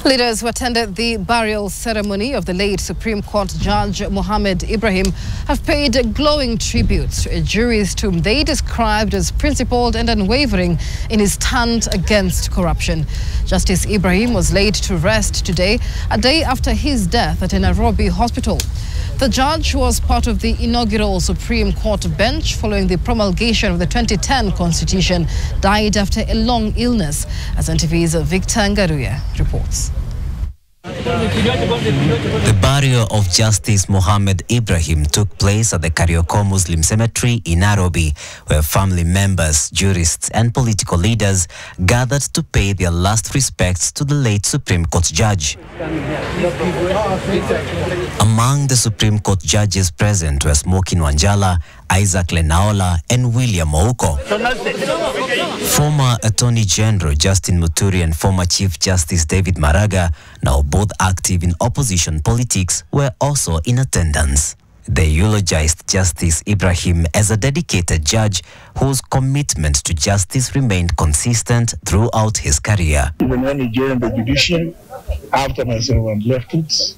Leaders who attended the burial ceremony of the late Supreme Court Judge Mohammed Ibrahim have paid glowing tribute to a jurist whom they described as principled and unwavering in his stand against corruption. Justice Ibrahim was laid to rest today, a day after his death at a Nairobi hospital. The judge was part of the inaugural Supreme Court bench following the promulgation of the 2010 Constitution, died after a long illness, as NTV's Victor Ngaruya reports. The burial of Justice Mohammed Ibrahim took place at the Karioko Muslim Cemetery in Nairobi, where family members, jurists and political leaders gathered to pay their last respects to the late Supreme Court judge. Among the Supreme Court judges present were Smoky Wanjala, Isaac Lenaola and William Ouko. Former Attorney General Justin Muturi and former Chief Justice David Maraga, now both active in opposition politics, were also in attendance. They eulogized Justice Ibrahim as a dedicated judge whose commitment to justice remained consistent throughout his career. Even when he joined the judiciary, after myself and left it,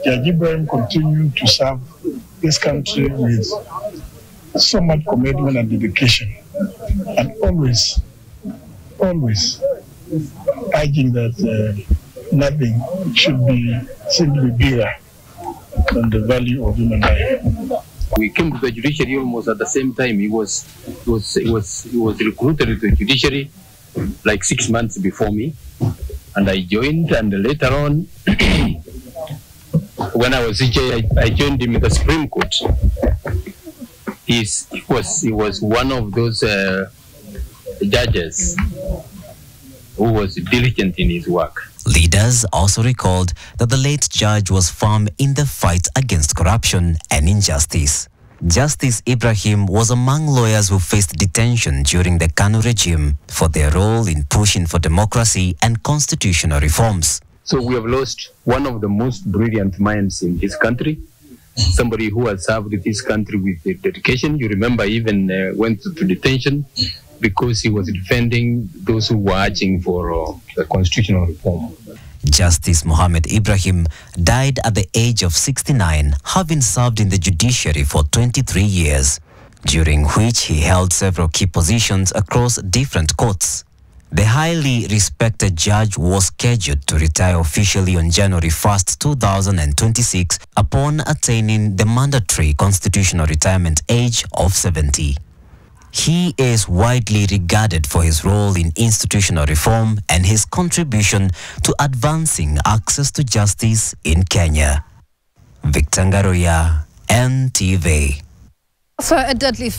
Judge Ibrahim continued to serve this country with so much commitment and dedication, and always urging that nothing should be simply bigger than the value of human life. We came to the judiciary almost at the same time. He was recruited to the judiciary like 6 months before me, and I joined. And later on, when I was CJ, I joined him in the Supreme Court. He was one of those judges who was diligent in his work. Leaders also recalled that the late judge was firm in the fight against corruption and injustice. Justice Ibrahim was among lawyers who faced detention during the Kanu regime for their role in pushing for democracy and constitutional reforms. So we have lost one of the most brilliant minds in this country, somebody who has served this country with dedication. You remember, even went to detention because he was defending those who were urging for the constitutional reform. Justice Mohammed Ibrahim died at the age of 69, having served in the judiciary for 23 years, during which he held several key positions across different courts. The highly respected judge was scheduled to retire officially on January 1st, 2026, upon attaining the mandatory constitutional retirement age of 70. He is widely regarded for his role in institutional reform and his contribution to advancing access to justice in Kenya. Victor Ngaruya, NTV. So a deadly